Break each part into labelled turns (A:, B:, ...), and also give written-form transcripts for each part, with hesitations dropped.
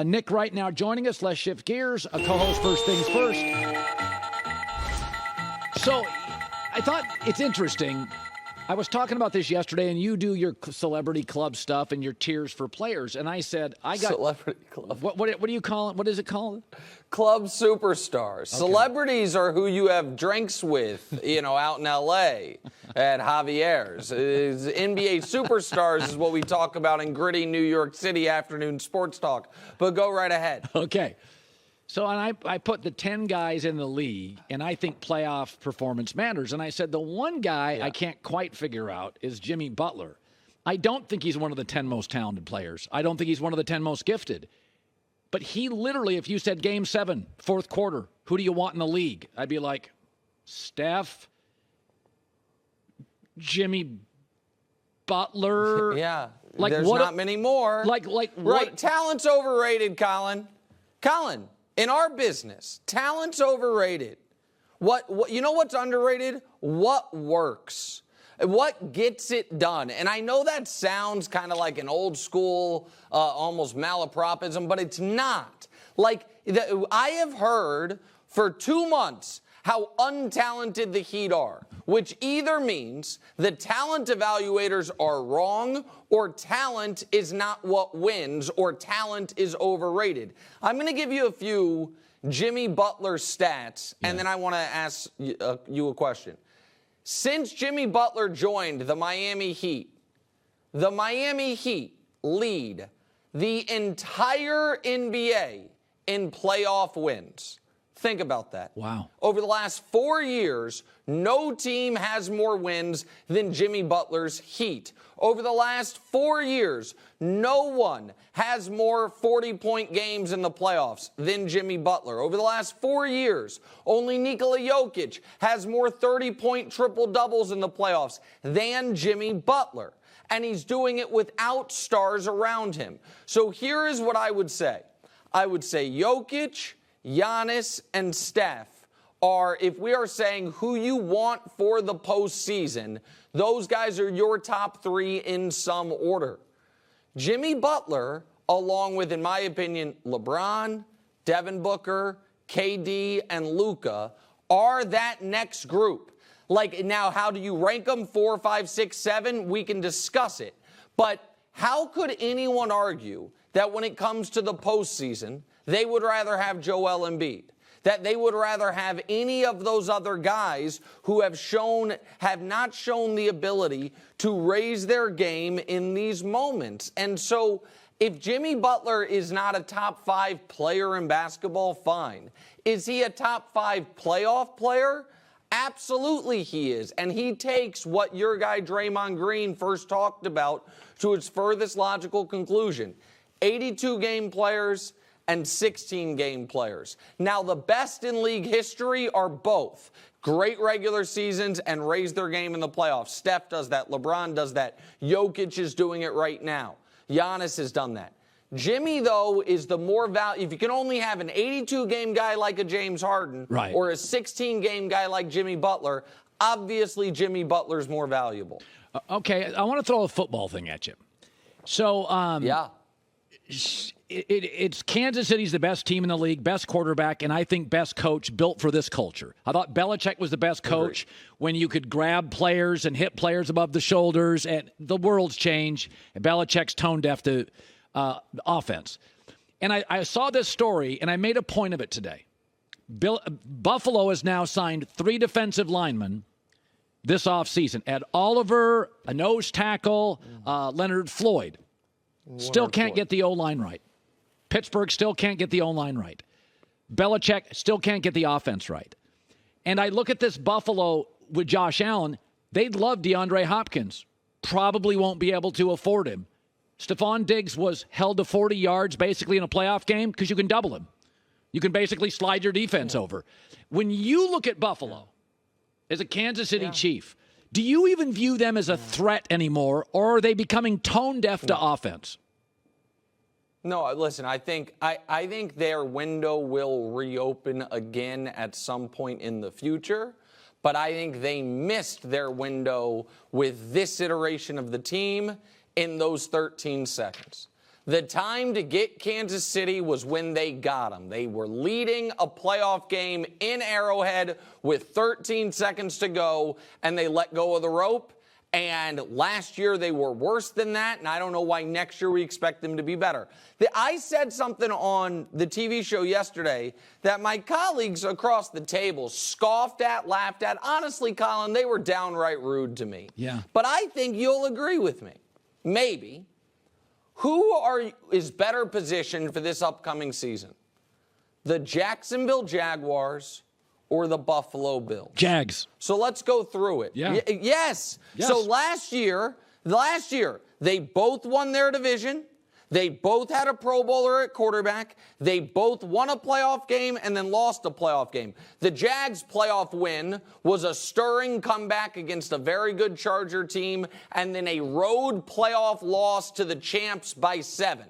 A: Nick Wright now joining us. Let's shift gears. A co-host First Things First. So I thought it's interesting. I was talking about this yesterday, and you do your celebrity club stuff and your tiers for players. And I said, I got
B: celebrity club.
A: What do you call it? What is it called?
B: Club superstars. Okay. Celebrities are who you have drinks with, out in L.A. at Javier's. NBA superstars is what we talk about in gritty New York City afternoon sports talk. But go right ahead.
A: Okay. So and I put the 10 guys in the league, and I think playoff performance matters. And I said the one guy I can't quite figure out is Jimmy Butler. I don't think he's one of the 10 most talented players. I don't think he's one of the 10 most gifted. But he literally, if you said Game 7, fourth quarter, who do you want in the league? I'd be like, Steph, Jimmy Butler.
B: Yeah,
A: like
B: there's not many more.
A: Like
B: right,
A: what?
B: Talent's overrated, Colin. Colin, in our business, talent's overrated. What you know what's underrated? What works. What gets it done? And I know that sounds kind of like an old school, almost malapropism, but it's not. I have heard for 2 months how untalented the Heat are, which either means the talent evaluators are wrong or talent is not what wins or talent is overrated. I'm going to give you a few Jimmy Butler stats, and then I want to ask you a question. Since Jimmy Butler joined the Miami Heat lead the entire NBA in playoff wins. Think about that.
A: Wow.
B: Over the last 4 years, no team has more wins than Jimmy Butler's Heat. Over the last 4 years, no one has more 40-point games in the playoffs than Jimmy Butler. Over the last 4 years, only Nikola Jokic has more 30-point triple-doubles in the playoffs than Jimmy Butler. And he's doing it without stars around him. So here is what I would say. I would say Jokic, Giannis, and Steph are, if we are saying who you want for the postseason, those guys are your top three in some order. Jimmy Butler, along with, in my opinion, LeBron, Devin Booker, KD, and Luka, are that next group. Now, how do you rank them? 4, 5, 6, 7? We can discuss it. But how could anyone argue that when it comes to the postseason, they would rather have Joel Embiid, that they would rather have any of those other guys who have not shown the ability to raise their game in these moments? And so if Jimmy Butler is not a top 5 player in basketball, fine. Is he a top 5 playoff player? Absolutely he is. And he takes what your guy Draymond Green first talked about to its furthest logical conclusion. 82-game players and 16-game players. Now, the best in league history are both great regular seasons and raise their game in the playoffs. Steph does that. LeBron does that. Jokic is doing it right now. Giannis has done that. Jimmy, though, is the more value. If you can only have an 82-game guy like a James Harden or a 16-game guy like Jimmy Butler, obviously Jimmy Butler's more valuable.
A: Okay, I want to throw a football thing at you. So, it's Kansas City's the best team in the league, best quarterback, and I think best coach built for this culture. I thought Belichick was the best coach when you could grab players and hit players above the shoulders, and the world's changed. And Belichick's tone deaf to offense. And I saw this story, and I made a point of it today. Buffalo has now signed 3 defensive linemen this offseason. Ed Oliver, a nose tackle, Leonard Floyd. Still can't get the O-line right. Pittsburgh still can't get the O-line right. Belichick still can't get the offense right. And I look at this Buffalo with Josh Allen. They'd love DeAndre Hopkins. Probably won't be able to afford him. Stephon Diggs was held to 40 yards basically in a playoff game because you can double him. You can basically slide your defense over. When you look at Buffalo as a Kansas City Chief, do you even view them as a threat anymore, or are they becoming tone deaf to offense?
B: No, listen, I think their window will reopen again at some point in the future, but I think they missed their window with this iteration of the team in those 13 seconds. The time to get Kansas City was when they got them. They were leading a playoff game in Arrowhead with 13 seconds to go, and they let go of the rope. And last year they were worse than that, and I don't know why next year we expect them to be better. I said something on the TV show yesterday that my colleagues across the table scoffed at, laughed at. Honestly, Colin, they were downright rude to me.
A: Yeah.
B: But I think you'll agree with me. Maybe. Who is better positioned for this upcoming season? The Jacksonville Jaguars or the Buffalo Bills?
A: Jags.
B: So let's go through it.
A: Yeah.
B: Yes. So last year, they both won their division. They both had a Pro Bowler at quarterback. They both won a playoff game and then lost a playoff game. The Jags' playoff win was a stirring comeback against a very good Charger team and then a road playoff loss to the champs by 7.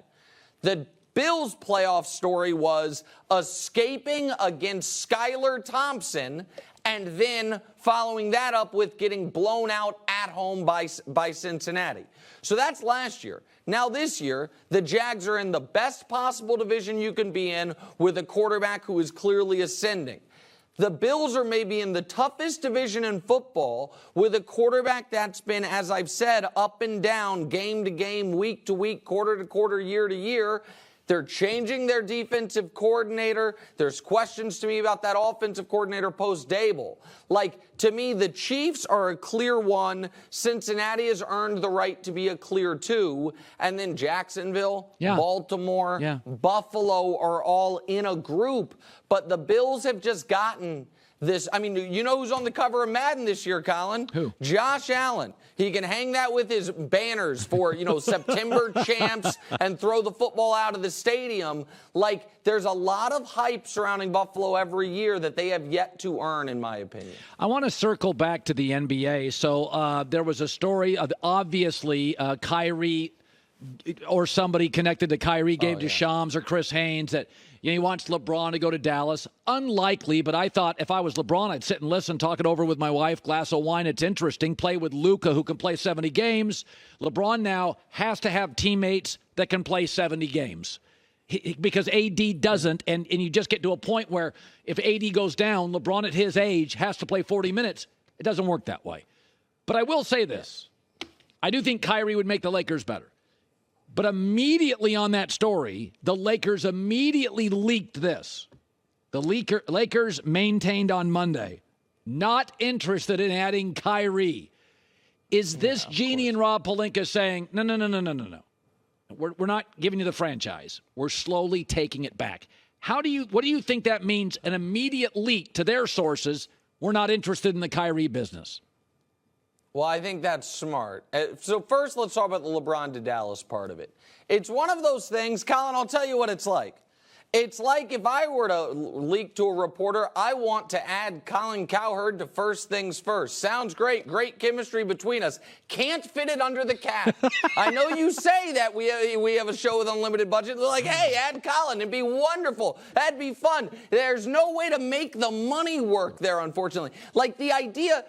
B: The Bills' playoff story was escaping against Skylar Thompson and then following that up with getting blown out at home by Cincinnati. So that's last year. Now this year, the Jags are in the best possible division you can be in with a quarterback who is clearly ascending. The Bills are maybe in the toughest division in football with a quarterback that's been, as I've said, up and down, game to game, week to week, quarter to quarter, year to year. They're changing their defensive coordinator. There's questions to me about that offensive coordinator post-Dable. To me, the Chiefs are a clear 1. Cincinnati has earned the right to be a clear 2. And then Jacksonville, Baltimore, Buffalo are all in a group. But the Bills have just gotten this. I mean, you know who's on the cover of Madden this year, Colin?
A: Who?
B: Josh Allen. He can hang that with his banners for, September champs and throw the football out of the stadium. There's a lot of hype surrounding Buffalo every year that they have yet to earn, in my opinion.
A: I want to circle back to the NBA. So there was a story of obviously Kyrie or somebody connected to Kyrie gave to Shams or Chris Haynes that he wants LeBron to go to Dallas. Unlikely, but I thought if I was LeBron, I'd sit and listen, talk it over with my wife, glass of wine. It's interesting. Play with Luka, who can play 70 games. LeBron now has to have teammates that can play 70 games because AD doesn't, and you just get to a point where if AD goes down, LeBron at his age has to play 40 minutes. It doesn't work that way. But I will say this. I do think Kyrie would make the Lakers better. But immediately on that story, the Lakers immediately leaked this. The Lakers maintained on Monday, not interested in adding Kyrie. Is this Jeannie and Rob Pelinka saying, no. We're not giving you the franchise. We're slowly taking it back. What do you think that means, an immediate leak to their sources? We're not interested in the Kyrie business.
B: Well, I think that's smart. So first, let's talk about the LeBron to Dallas part of it. It's one of those things, Colin, I'll tell you what it's like. It's like if I were to leak to a reporter, I want to add Colin Cowherd to First Things First. Sounds great. Great chemistry between us. Can't fit it under the cap. I know you say that we have a show with unlimited budget. They're like, hey, add Colin. It'd be wonderful. That'd be fun. There's no way to make the money work there, unfortunately. The idea,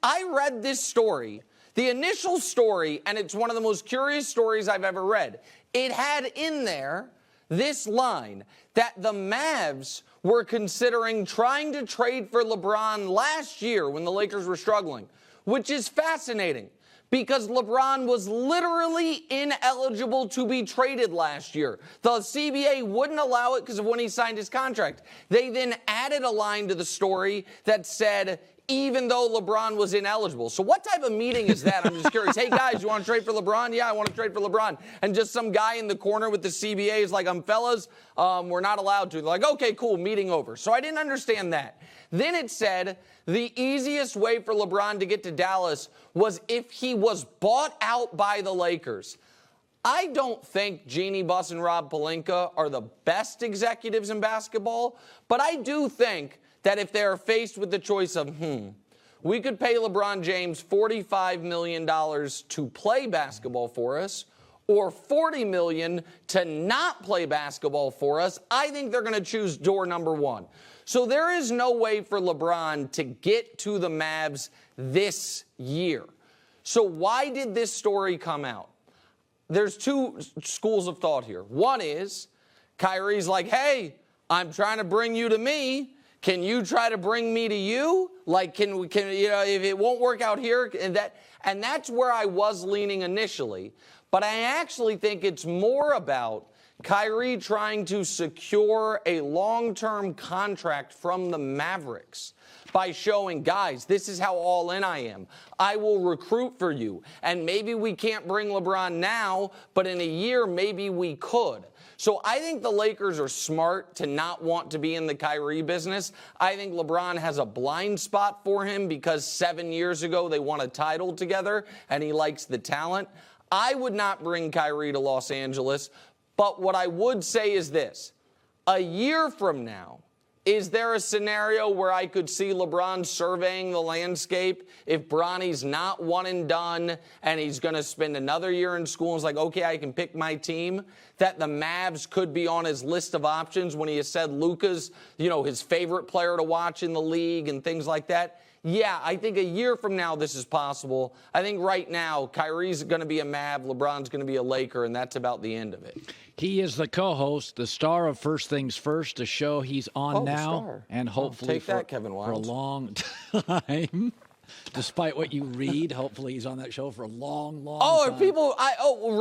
B: I read this story, the initial story, and it's one of the most curious stories I've ever read. It had in there this line that the Mavs were considering trying to trade for LeBron last year when the Lakers were struggling, which is fascinating because LeBron was literally ineligible to be traded last year. The CBA wouldn't allow it because of when he signed his contract. They then added a line to the story that said, even though LeBron was ineligible. So what type of meeting is that? I'm just curious. Hey, guys, you want to trade for LeBron? Yeah, I want to trade for LeBron. And just some guy in the corner with the CBA is like, fellas, we're not allowed to. They're like, okay, cool, meeting over. So I didn't understand that. Then it said the easiest way for LeBron to get to Dallas was if he was bought out by the Lakers. I don't think Jeannie Buss and Rob Pelinka are the best executives in basketball, but I do think that if they're faced with the choice of, we could pay LeBron James $45 million to play basketball for us or $40 million to not play basketball for us, I think they're going to choose door number 1. So there is no way for LeBron to get to the Mavs this year. So why did this story come out? there's two schools of thought here. One is Kyrie's like, hey, I'm trying to bring you to me. Can you try to bring me to you? Like, can if it won't work out here, and that's where I was leaning initially. But I actually think it's more about Kyrie trying to secure a long-term contract from the Mavericks by showing, guys, this is how all in I am. I will recruit for you. And maybe we can't bring LeBron now, but in a year, maybe we could. So I think the Lakers are smart to not want to be in the Kyrie business. I think LeBron has a blind spot for him because 7 years ago they won a title together and he likes the talent. I would not bring Kyrie to Los Angeles, but what I would say is this. A year from now, is there a scenario where I could see LeBron surveying the landscape if Bronny's not one and done and he's going to spend another year in school and is like, okay, I can pick my team, that the Mavs could be on his list of options when he has said Luka's, his favorite player to watch in the league and things like that? Yeah, I think a year from now this is possible. I think right now Kyrie's going to be a Mav, LeBron's going to be a Laker, and that's about the end of it.
A: He is the co-host, the star of First Things First, a show he's on now, and hopefully
B: Kevin
A: for a long time. Despite what you read, hopefully he's on that show for a long time.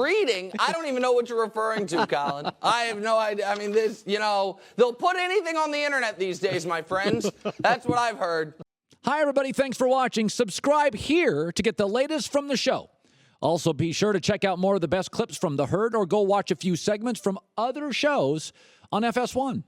B: Reading? I don't even know what you're referring to, Colin. I have no idea. I mean, they'll put anything on the internet these days, my friends. That's what I've heard.
A: Hi, everybody. Thanks for watching. Subscribe here to get the latest from the show. Also, be sure to check out more of the best clips from The Herd or go watch a few segments from other shows on FS1.